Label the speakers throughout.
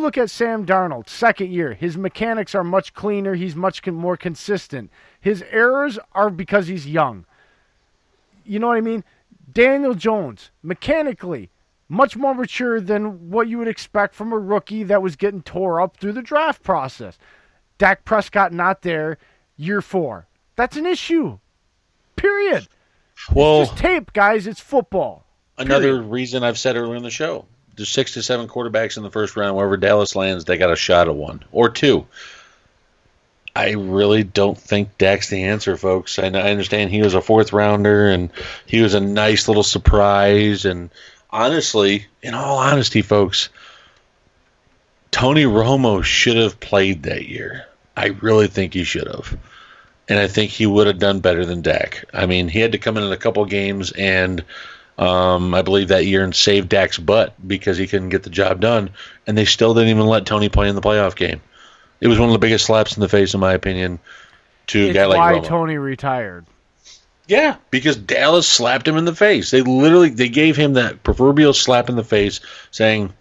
Speaker 1: look at Sam Darnold, second year. His mechanics are much cleaner. He's much more consistent. His errors are because he's young. You know what I mean? Daniel Jones, mechanically, much more mature than what you would expect from a rookie that was getting tore up through the draft process. Dak Prescott not there year 4. That's an issue. Period.
Speaker 2: Well,
Speaker 1: it's just tape, guys. It's football.
Speaker 2: Another reason I've said earlier in the show. There's 6 to 7 quarterbacks in the first round. Wherever Dallas lands, they got a shot at 1 or 2. I really don't think Dak's the answer, folks. I understand he was a 4th rounder, and he was a nice little surprise. And honestly, in all honesty, folks, Tony Romo should have played that year. I really think he should have. And I think he would have done better than Dak. I mean, he had to come in a couple games and I believe that year and save Dak's butt because he couldn't get the job done, and they still didn't even let Tony play in the playoff game. It was one of the biggest slaps in the face, in my opinion, to a guy like Romo.
Speaker 1: It's why Tony retired.
Speaker 2: Yeah, because Dallas slapped him in the face. They gave him that proverbial slap in the face, saying,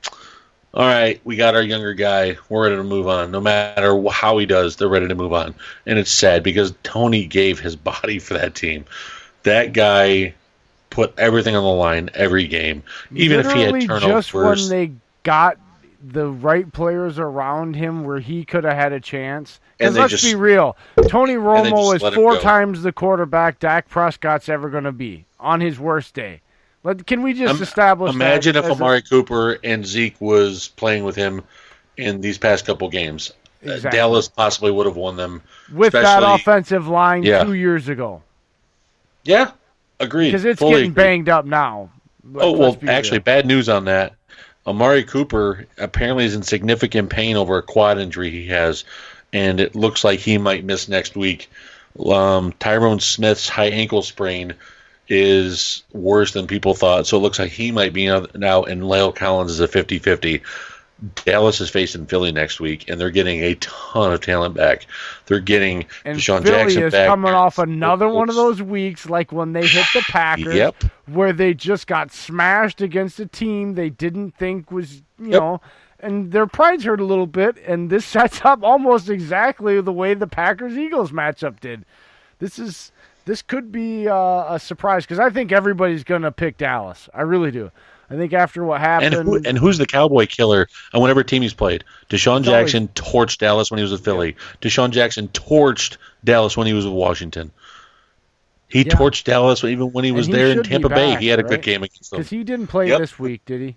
Speaker 2: "All right, we got our younger guy. We're ready to move on. No matter how he does, they're ready to move on." And it's sad because Tony gave his body for that team. That guy put everything on the line every game, even if he had turnovers.
Speaker 1: Just when they got the right players around him where he could have had a chance. Because let's be real, Tony Romo is 4 times the quarterback Dak Prescott's ever going to be on his worst day. Can we just establish
Speaker 2: Imagine if Amari Cooper and Zeke was playing with him in these past couple games. Exactly. Dallas possibly would have won them.
Speaker 1: With that offensive line 2 years ago.
Speaker 2: Yeah. Agreed.
Speaker 1: Because it's getting banged up now.
Speaker 2: Actually, bad news on that. Amari Cooper apparently is in significant pain over a quad injury he has, and it looks like he might miss next week. Tyrone Smith's high ankle sprain is worse than people thought, so it looks like he might be out now, and La'el Collins is a 50-50. Dallas is facing Philly next week, and they're getting a ton of talent back. They're getting Deshaun Jackson back.
Speaker 1: Philly is coming off another one of those weeks, like when they hit the Packers, where they just got smashed against a team they didn't think was, you know, and their pride's hurt a little bit, and this sets up almost exactly the way the Packers-Eagles matchup did. This could be a surprise, because I think everybody's going to pick Dallas. I really do. I think after what happened...
Speaker 2: And who's the Cowboy killer on whatever team he's played? Deshaun Jackson torched Dallas when he was with Philly. Yeah. Deshaun Jackson torched Dallas when he was with Washington. He torched Dallas even when he was there in Tampa Bay. He had a good game against them.
Speaker 1: Because he didn't play this week, did he?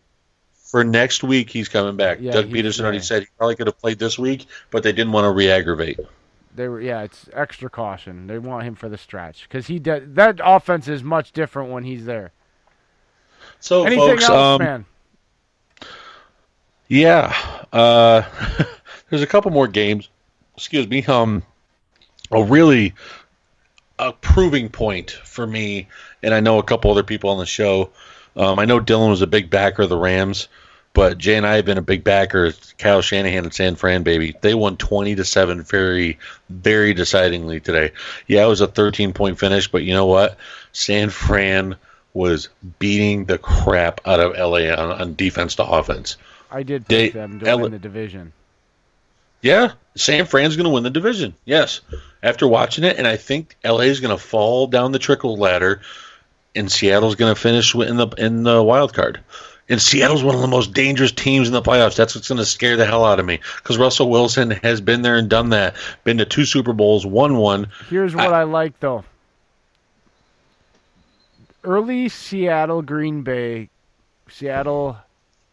Speaker 2: For next week, he's coming back. Yeah, Doug Peterson already said he probably could have played this week, but they didn't want to re-aggravate.
Speaker 1: It's extra caution. They want him for the stretch. Because that offense is much different when he's there.
Speaker 2: So,
Speaker 1: anything
Speaker 2: folks,
Speaker 1: else, man?
Speaker 2: Yeah. There's a couple more games. Excuse me. A proving point for me, and I know a couple other people on the show. I know Dylan was a big backer of the Rams, but Jay and I have been a big backer of Kyle Shanahan and San Fran, baby. They won 20-7 very, very decidingly today. Yeah, it was a 13-point finish, but you know what? San Fran was beating the crap out of LA on defense to offense.
Speaker 1: I did pick them to win the division.
Speaker 2: Yeah, San Fran's going to win the division. Yes, after watching it, and I think LA is going to fall down the trickle ladder, and Seattle's going to finish in the wild card. And Seattle's one of the most dangerous teams in the playoffs. That's what's going to scare the hell out of me, because Russell Wilson has been there and done that. Been to 2 Super Bowls, won one.
Speaker 1: Here's what I like, though. Early Seattle, Green Bay, Seattle,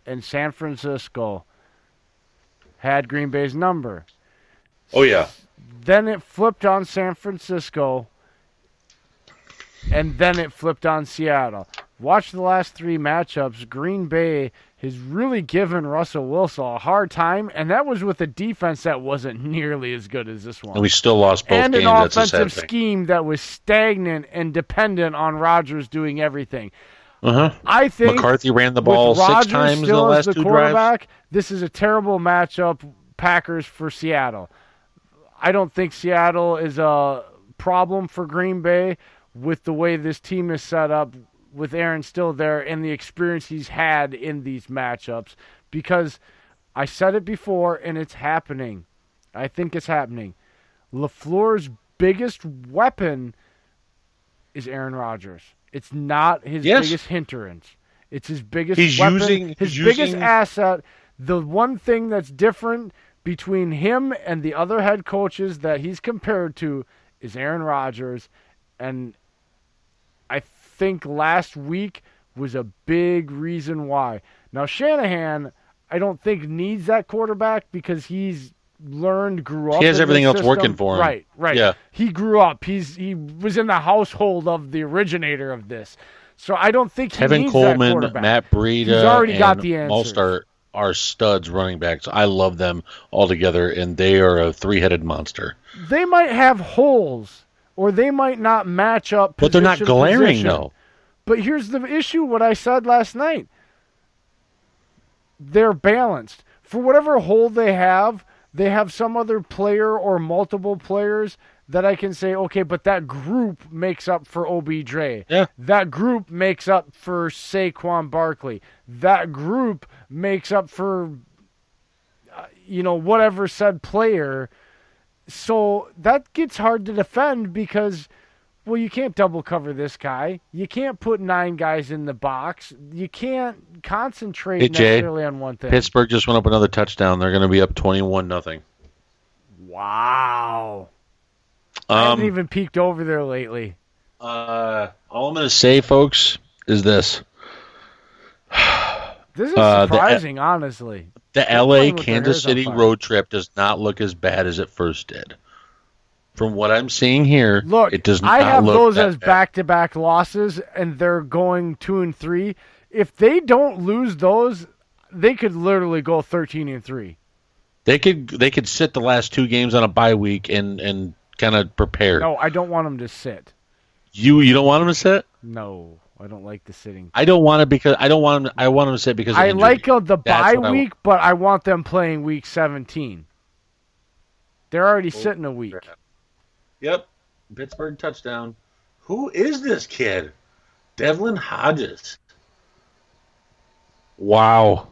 Speaker 1: and San Francisco had Green Bay's number.
Speaker 2: Oh, yeah.
Speaker 1: Then it flipped on San Francisco, and then it flipped on Seattle. Watch the last 3 matchups. Green Bay has really given Russell Wilson a hard time, and that was with a defense that wasn't nearly as good as this one.
Speaker 2: And we still lost both games.
Speaker 1: And an offensive scheme that was stagnant and dependent on Rodgers doing everything. I think
Speaker 2: McCarthy ran the ball 6 times in the last 2 drives.
Speaker 1: This is a terrible matchup, Packers for Seattle. I don't think Seattle is a problem for Green Bay with the way this team is set up, with Aaron still there and the experience he's had in these matchups, because I said it before, and it's happening. I think it's happening. LaFleur's biggest weapon is Aaron Rodgers. It's not his biggest hindrance. It's his biggest weapon, his biggest asset. The one thing that's different between him and the other head coaches that he's compared to is Aaron Rodgers. And I think last week was a big reason why. Now, Shanahan, I don't think needs that quarterback because he's grew up.
Speaker 2: He has everything else
Speaker 1: system.
Speaker 2: working for him.
Speaker 1: Right.
Speaker 2: Yeah.
Speaker 1: He grew up. He was in the household of the originator of this. So I don't think he
Speaker 2: Kevin
Speaker 1: needs
Speaker 2: Coleman,
Speaker 1: that quarterback.
Speaker 2: Matt Breida,
Speaker 1: He's already
Speaker 2: and
Speaker 1: got the answers.
Speaker 2: Mostert are studs running backs. I love them all together, and they are a three-headed monster.
Speaker 1: They might have holes, or they might not match up.
Speaker 2: But they're not glaring, though.
Speaker 1: But here's the issue, what I said last night. They're balanced. For whatever hole they have some other player or multiple players that I can say, okay, but that group makes up for OBJ.
Speaker 2: Yeah.
Speaker 1: That group makes up for Saquon Barkley. That group makes up for, whatever said player. So that gets hard to defend because, well, you can't double cover this guy. You can't put 9 guys in the box. You can't concentrate necessarily on one thing.
Speaker 2: Pittsburgh just went up another touchdown. They're going to be up 21-0.
Speaker 1: Wow. I haven't even peeked over there lately.
Speaker 2: All I'm going to say, folks, is this.
Speaker 1: This is surprising, honestly.
Speaker 2: The LA-Kansas City road trip does not look as bad as it first did. From what I'm seeing here, it does not look
Speaker 1: I have those
Speaker 2: that
Speaker 1: as
Speaker 2: bad.
Speaker 1: back-to-back losses, and they're going 2-3. If they don't lose those, they could literally go 13-3.
Speaker 2: They could sit the last 2 games on a bye week and kind of prepare.
Speaker 1: No, I don't want them to sit.
Speaker 2: You don't want them to sit?
Speaker 1: No, I don't like the sitting.
Speaker 2: I don't want it because I don't want them. I want them to sit because of
Speaker 1: I
Speaker 2: injury.
Speaker 1: like the bye week, but I want them playing week 17. They're already sitting a week.
Speaker 2: Yep, Pittsburgh touchdown. Who is this kid? Devlin Hodges. Wow.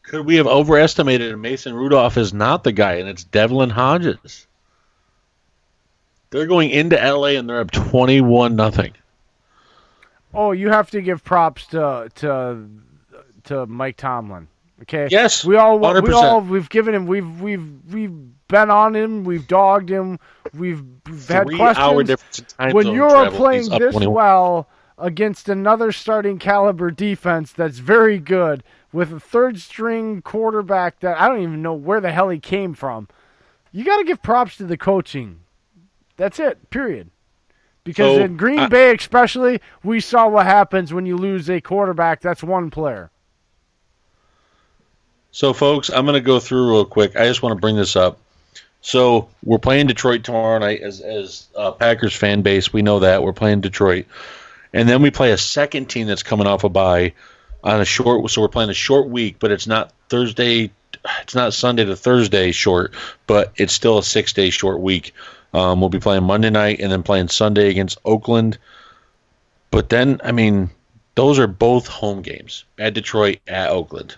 Speaker 2: Could we have overestimated and Mason Rudolph is not the guy, and it's Devlin Hodges. They're going into LA and they're up 21-0.
Speaker 1: Oh, you have to give props to Mike Tomlin. Okay.
Speaker 2: Yes.
Speaker 1: 100%. We've given him. We've been on him. We've dogged him. We've had
Speaker 2: 3
Speaker 1: questions.
Speaker 2: hour difference in time
Speaker 1: When
Speaker 2: zone
Speaker 1: you're
Speaker 2: travel,
Speaker 1: playing
Speaker 2: he's up
Speaker 1: this
Speaker 2: 21.
Speaker 1: well against another starting caliber defense that's very good with a third string quarterback that I don't even know where the hell he came from, you got to give props to the coaching. That's it, period. Because in Green Bay especially, we saw what happens when you lose a quarterback that's one player.
Speaker 2: So, folks, I'm going to go through real quick. I just want to bring this up. So, we're playing Detroit tomorrow night as Packers fan base. We know that. We're playing Detroit. And then we play a second team that's coming off a bye on a short. So, we're playing a short week, but it's not Thursday. It's not Sunday to Thursday short, but it's still a 6-day short week. We'll be playing Monday night and then playing Sunday against Oakland. But then, I mean, those are both home games. At Detroit, at Oakland.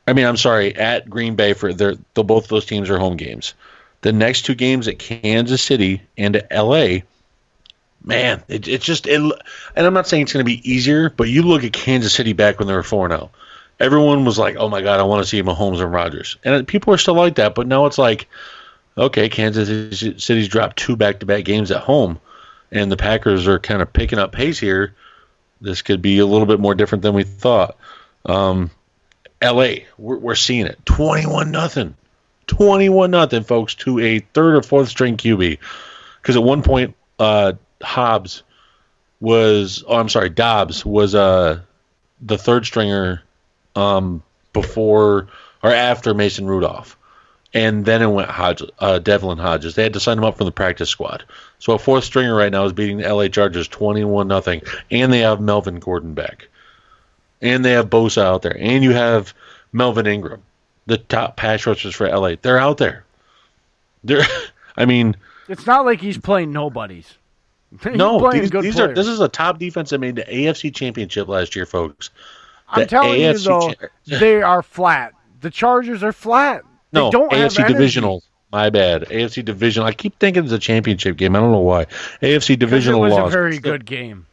Speaker 2: I mean, I'm sorry, at Green Bay. Both those teams are home games. The next 2 games at Kansas City and at L.A., man, it's just – and I'm not saying it's going to be easier, but you look at Kansas City back when they were 4-0. Everyone was like, oh, my God, I want to see Mahomes and Rodgers. And people are still like that, but now it's like, okay, Kansas City's dropped 2 back-to-back games at home, and the Packers are kind of picking up pace here. This could be a little bit more different than we thought. L.A., we're seeing it. 21-0. 21-0, folks, to a third or fourth string QB. Because at one point, Dobbs was the third stringer before or after Mason Rudolph. And then it went Devlin Hodges. They had to sign him up from the practice squad. So a fourth stringer right now is beating the LA Chargers 21-0. And they have Melvin Gordon back. And they have Bosa out there. And you have Melvin Ingram, the top pass rushers for LA. They're out there.
Speaker 1: It's not like he's playing nobodies. He's
Speaker 2: no,
Speaker 1: playing good players.
Speaker 2: This is a top defense that made the AFC Championship last year, folks.
Speaker 1: I'm telling you,
Speaker 2: AFC
Speaker 1: though, they are flat. The Chargers are flat. They
Speaker 2: No,
Speaker 1: don't have
Speaker 2: AFC
Speaker 1: energy.
Speaker 2: divisional. My bad. AFC divisional. I keep thinking it's a championship game. I don't know why. AFC
Speaker 1: Because
Speaker 2: divisional
Speaker 1: it was
Speaker 2: loss.
Speaker 1: a very good game.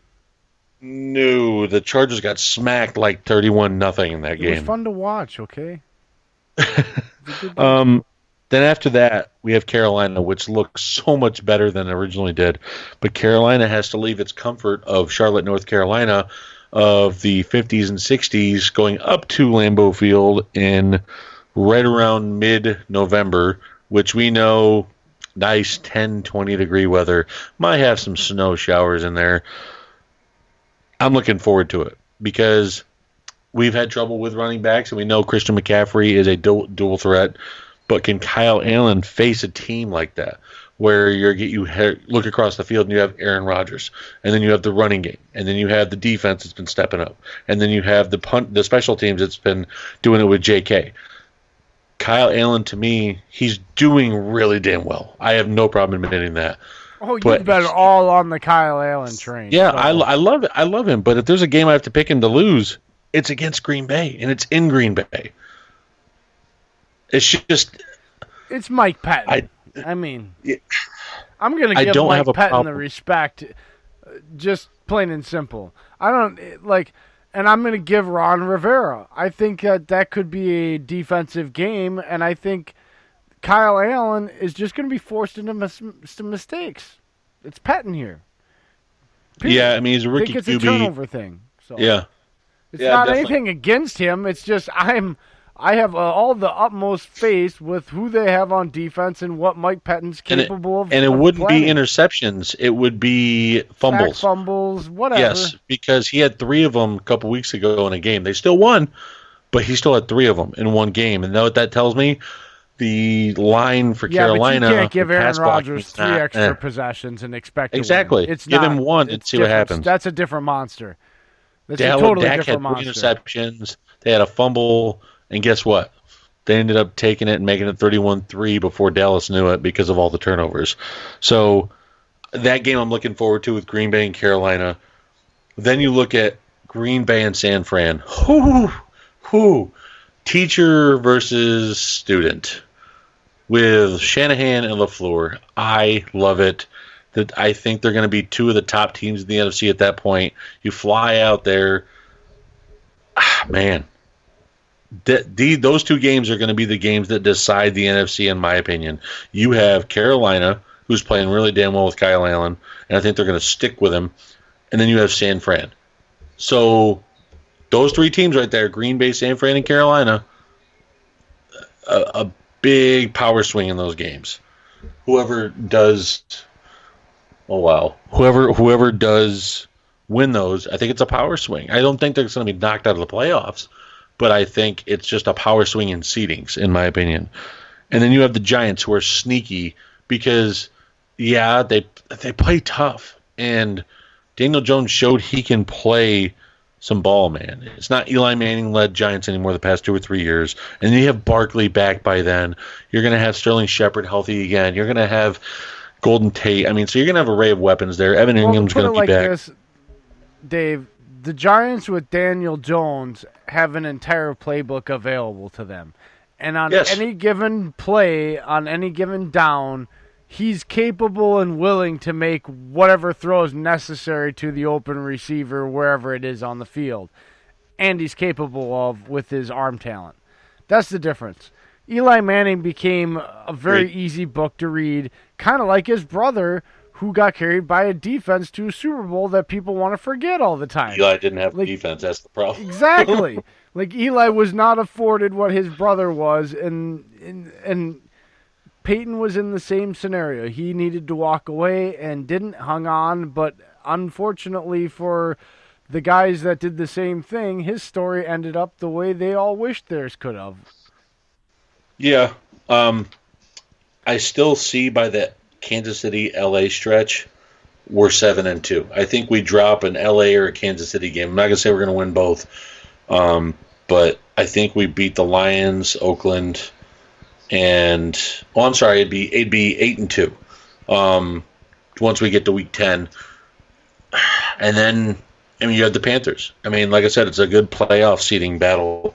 Speaker 2: No, the Chargers got smacked like 31-0 in that
Speaker 1: It was
Speaker 2: game.
Speaker 1: fun to watch, okay? It was a good game.
Speaker 2: Then after that, we have Carolina, which looks so much better than it originally did. But Carolina has to leave its comfort of Charlotte, North Carolina, of the 50s and 60s, going up to Lambeau Field in right around mid-November, which we know nice 10, 20-degree weather. Might have some snow showers in there. I'm looking forward to it because we've had trouble with running backs, and we know Christian McCaffrey is a dual threat. But can Kyle Allen face a team like that, where you look across the field and you have Aaron Rodgers, and then you have the running game, and then you have the defense that's been stepping up, and then you have the special teams that's been doing it with J.K. Kyle Allen, to me, he's doing really damn well. I have no problem admitting that.
Speaker 1: Oh, you've been all on the Kyle Allen train.
Speaker 2: Yeah,
Speaker 1: so.
Speaker 2: I love it. I love him. But if there's a game I have to pick him to lose, it's against Green Bay, and it's in Green Bay. It's just...
Speaker 1: It's Mike Pettin. I'm going to give Mike Pettin the respect, just plain and simple. And I'm going to give Ron Rivera. I think that could be a defensive game, and I think Kyle Allen is just going to be forced into some mistakes. It's Pettin here. Period.
Speaker 2: Yeah, I mean, he's a rookie QB.
Speaker 1: I think it's a turnover thing. So.
Speaker 2: Yeah.
Speaker 1: It's not anything against him. It's just I have all the utmost faith with who they have on defense and what Mike Pettin's capable of.
Speaker 2: And it wouldn't
Speaker 1: planning.
Speaker 2: be interceptions. It would be fumbles.
Speaker 1: Sack fumbles, whatever.
Speaker 2: Yes, because he had 3 of them a couple weeks ago in a game. They still won, but he still had 3 of them in one game. And you know what that tells me? The line for Carolina.
Speaker 1: But you can't give Aaron Rodgers 3 extra possessions and expect
Speaker 2: exactly.
Speaker 1: to win.
Speaker 2: Give him one and see what happens.
Speaker 1: That's a different monster. That's
Speaker 2: a
Speaker 1: totally
Speaker 2: Dak
Speaker 1: different
Speaker 2: had 3
Speaker 1: monster.
Speaker 2: interceptions. They had a fumble. And guess what? They ended up taking it and making it 31-3 before Dallas knew it because of all the turnovers. So that game I'm looking forward to with Green Bay and Carolina. Then you look at Green Bay and San Fran. Teacher versus student with Shanahan and LaFleur. I love it. I think they're going to be 2 of the top teams in the NFC at that point. You fly out there. Man. Those 2 games are going to be the games that decide the NFC, in my opinion. You have Carolina, who's playing really damn well with Kyle Allen, and I think they're going to stick with him. And then you have San Fran. So those 3 teams right there, Green Bay, San Fran, and Carolina, a big power swing in those games. Whoever does win those, I think it's a power swing. I don't think they're going to be knocked out of the playoffs. But I think it's just a power swing in seedings, in my opinion. And then you have the Giants, who are sneaky because, they play tough. And Daniel Jones showed he can play some ball, man. It's not Eli Manning-led Giants anymore the past 2 or 3 years. And then you have Barkley back by then. You're going to have Sterling Shepard healthy again. You're going to have Golden Tate. I mean, so you're going to have an array of weapons there. Evan Ingram's going to be back.
Speaker 1: This, Dave, the Giants with Daniel Jones have an entire playbook available to them. And on any given play, on any given down, he's capable and willing to make whatever throws necessary to the open receiver wherever it is on the field. And he's capable of with his arm talent. That's the difference. Eli Manning became a very easy book to read, kind of like his brother, who got carried by a defense to a Super Bowl that people want to forget all the time.
Speaker 2: Eli didn't have defense. That's the problem.
Speaker 1: Exactly. Eli was not afforded what his brother was, and Peyton was in the same scenario. He needed to walk away and didn't, hung on, but unfortunately for the guys that did the same thing, his story ended up the way they all wished theirs could have.
Speaker 2: Yeah. I still see by the Kansas City LA stretch, we're 7-2. I think we drop an LA or a Kansas City game. I'm not gonna say we're gonna win both, but I think we beat the Lions, Oakland, and it'd be 8-2. Once we get to week 10, and then I mean, you had the Panthers. I mean, like I said, it's a good playoff seeding battle